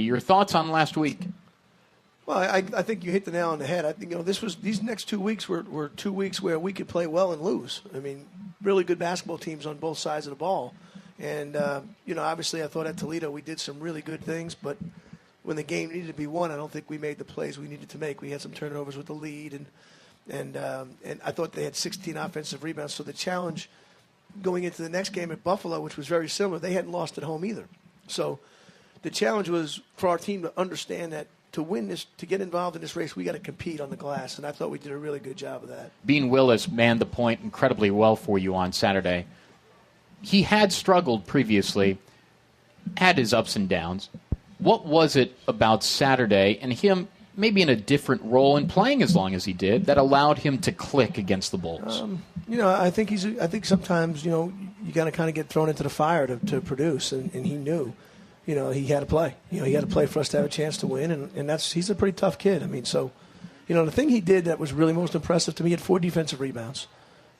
Your thoughts on last week? Well, I think you hit the nail on the head. I think these next 2 weeks were 2 weeks where we could play well and lose. I mean, really good basketball teams on both sides of the ball. And, obviously I thought at Toledo we did some really good things, but when the game needed to be won, I don't think we made the plays we needed to make. We had some turnovers with the lead, and I thought they had 16 offensive rebounds. So the challenge going into the next game at Buffalo, which was very similar, they hadn't lost at home either. So the challenge was for our team to understand that to win this, to get involved in this race, we got to compete on the glass, and I thought we did a really good job of that. Bean Willis manned the point incredibly well for you on Saturday. He had struggled previously, had his ups and downs. What was it about Saturday and him maybe in a different role and playing as long as he did that allowed him to click against the Bulls? I think sometimes, you got to kind of get thrown into the fire to produce, and he knew. He had to play. He had to play for us to have a chance to win, and he's a pretty tough kid. I mean, so, the thing he did that was really most impressive to me, he had 4 defensive rebounds.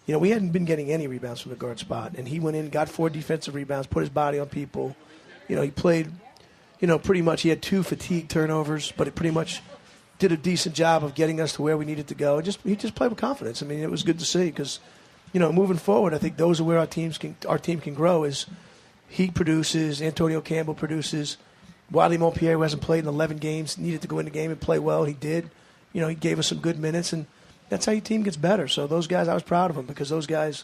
We hadn't been getting any rebounds from the guard spot, and he went in, got 4 defensive rebounds, put his body on people. He played, pretty much he had 2 fatigue turnovers, but it pretty much did a decent job of getting us to where we needed to go. He just played with confidence. I mean, it was good to see because, moving forward, I think those are where our team can grow is he produces, Antonio Campbell produces. Wadley Montpierre, who hasn't played in 11 games, needed to go in the game and play well. He did. He gave us some good minutes, and that's how your team gets better. So those guys, I was proud of them because those guys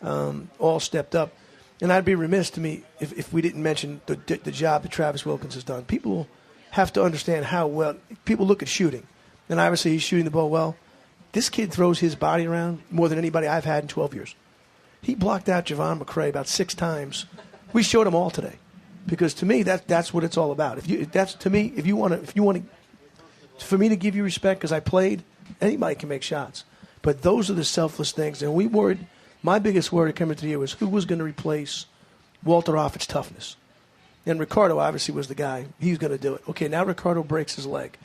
all stepped up. And I'd be remiss to me if we didn't mention the job that Travis Wilkins has done. People have to understand how well people look at shooting. And obviously he's shooting the ball well. This kid throws his body around more than anybody I've had in 12 years. He blocked out Javon McCray about 6 times. We showed them all today. Because to me, that's what it's all about. For me to give you respect because I played, anybody can make shots. But those are the selfless things. And we worried, my biggest worry coming to the year was who was going to replace Walter Offutt's toughness. And Ricardo obviously was the guy. He was going to do it. Okay, now Ricardo breaks his leg.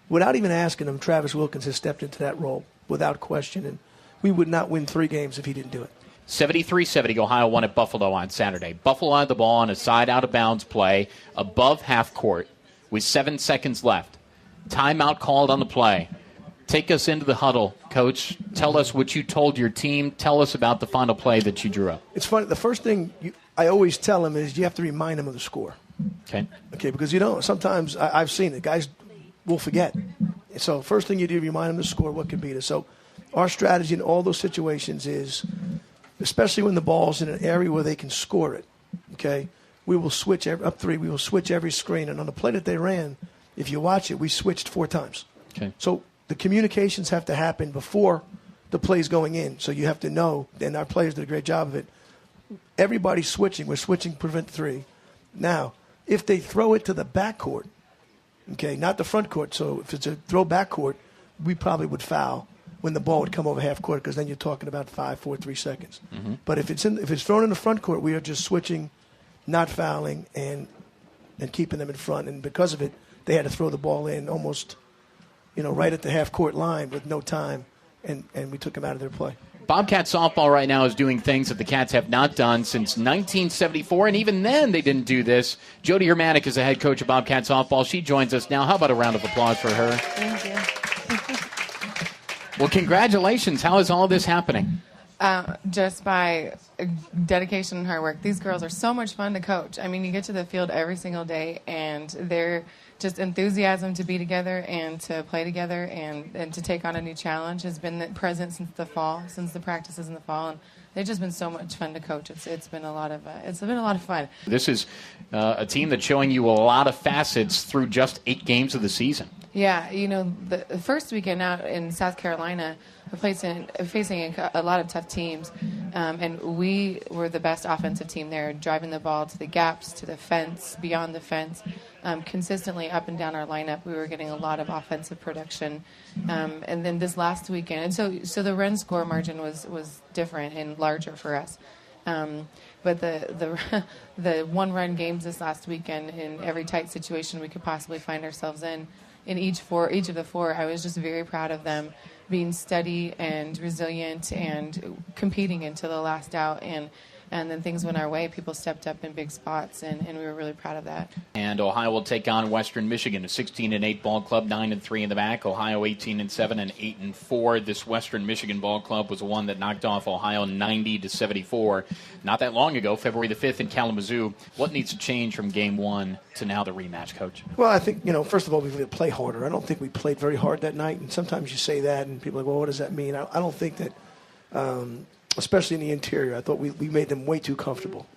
Without even asking him, Travis Wilkins has stepped into that role without question. And we would not win 3 games if he didn't do it. 73-70, Ohio won at Buffalo on Saturday. Buffalo had the ball on a side out-of-bounds play above half court with 7 seconds left. Timeout called on the play. Take us into the huddle, Coach. Tell us what you told your team. Tell us about the final play that you drew up. It's funny. The first thing I always tell them is you have to remind them of the score. Okay, because sometimes I've seen it. Guys will forget. So first thing you do, remind them of the score, what can beat us. So our strategy in all those situations is, especially when the ball's in an area where they can score it, okay, we will switch up 3. We will switch every screen. And on the play that they ran, if you watch it, we switched 4 times. Okay. So the communications have to happen before the play's going in. So you have to know, and our players did a great job of it. Everybody's switching. We're switching prevent 3. Now, if they throw it to the backcourt, okay, not the front court. So if it's a throw backcourt, we probably would foul when the ball would come over half court because then you're talking about 5, 4, 3 seconds. Mm-hmm. But if it's thrown in the front court, we are just switching, not fouling, and keeping them in front. And because of it, they had to throw the ball in almost, right at the half court line with no time, and we took them out of their play. Bobcat softball right now is doing things that the Cats have not done since 1974, and even then they didn't do this. Jody Hermanic is the head coach of Bobcat softball. She joins us now. How about a round of applause for her? Thank you. Well, congratulations. How is all this happening? Just by dedication and hard work. These girls are so much fun to coach. I mean, you get to the field every single day, and they're just enthusiasm to be together and to play together and to take on a new challenge has been present since the fall, since the practices in the fall, and they've just been so much fun to coach. It's been a lot of fun. This is a team that's showing you a lot of facets through just 8 games of the season. Yeah, the first weekend out in South Carolina, facing a lot of tough teams, and we were the best offensive team there, driving the ball to the gaps, to the fence, beyond the fence, consistently up and down our lineup. We were getting a lot of offensive production, and then this last weekend, and so the run score margin was different and larger for us. But the one-run games this last weekend, in every tight situation we could possibly find ourselves in each of the 4, I was just very proud of them being steady and resilient and competing until the last out. And And then things went our way. People stepped up in big spots, and we were really proud of that. And Ohio will take on Western Michigan, a 16-8 ball club, 9-3 in the back. Ohio 18-7 and 8-4. This Western Michigan ball club was the one that knocked off Ohio 90-74 not that long ago, February the 5th in Kalamazoo. What needs to change from game one to now the rematch, Coach? Well, I think, first of all, we need to play harder. I don't think we played very hard that night, and sometimes you say that, and people are like, well, what does that mean? I don't think that, especially in the interior, I thought we made them way too comfortable.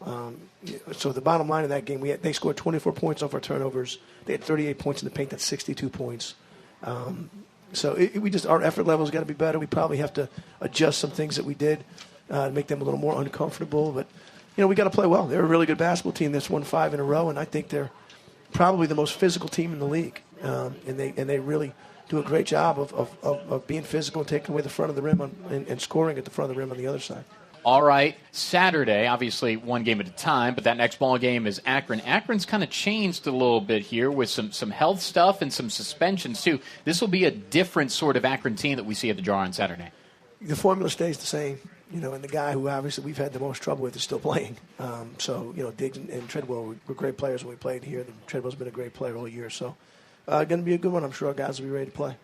So the bottom line of that game, they scored 24 points off our turnovers. They had 38 points in the paint. That's 62 points. So our effort levels got to be better. We probably have to adjust some things that we did to make them a little more uncomfortable. But, we got to play well. They're a really good basketball team that's won 5 in a row, and I think they're probably the most physical team in the league. And they really do a great job of being physical and taking away the front of the rim and scoring at the front of the rim on the other side. All right, Saturday, obviously one game at a time, but that next ball game is Akron. Akron's kind of changed a little bit here with some health stuff and some suspensions, too. This will be a different sort of Akron team that we see at the Jar on Saturday. The formula stays the same, and the guy who obviously we've had the most trouble with is still playing. So, Diggs and Treadwell were great players when we played here. Treadwell's been a great player all year. So, going to be a good one. I'm sure our guys will be ready to play.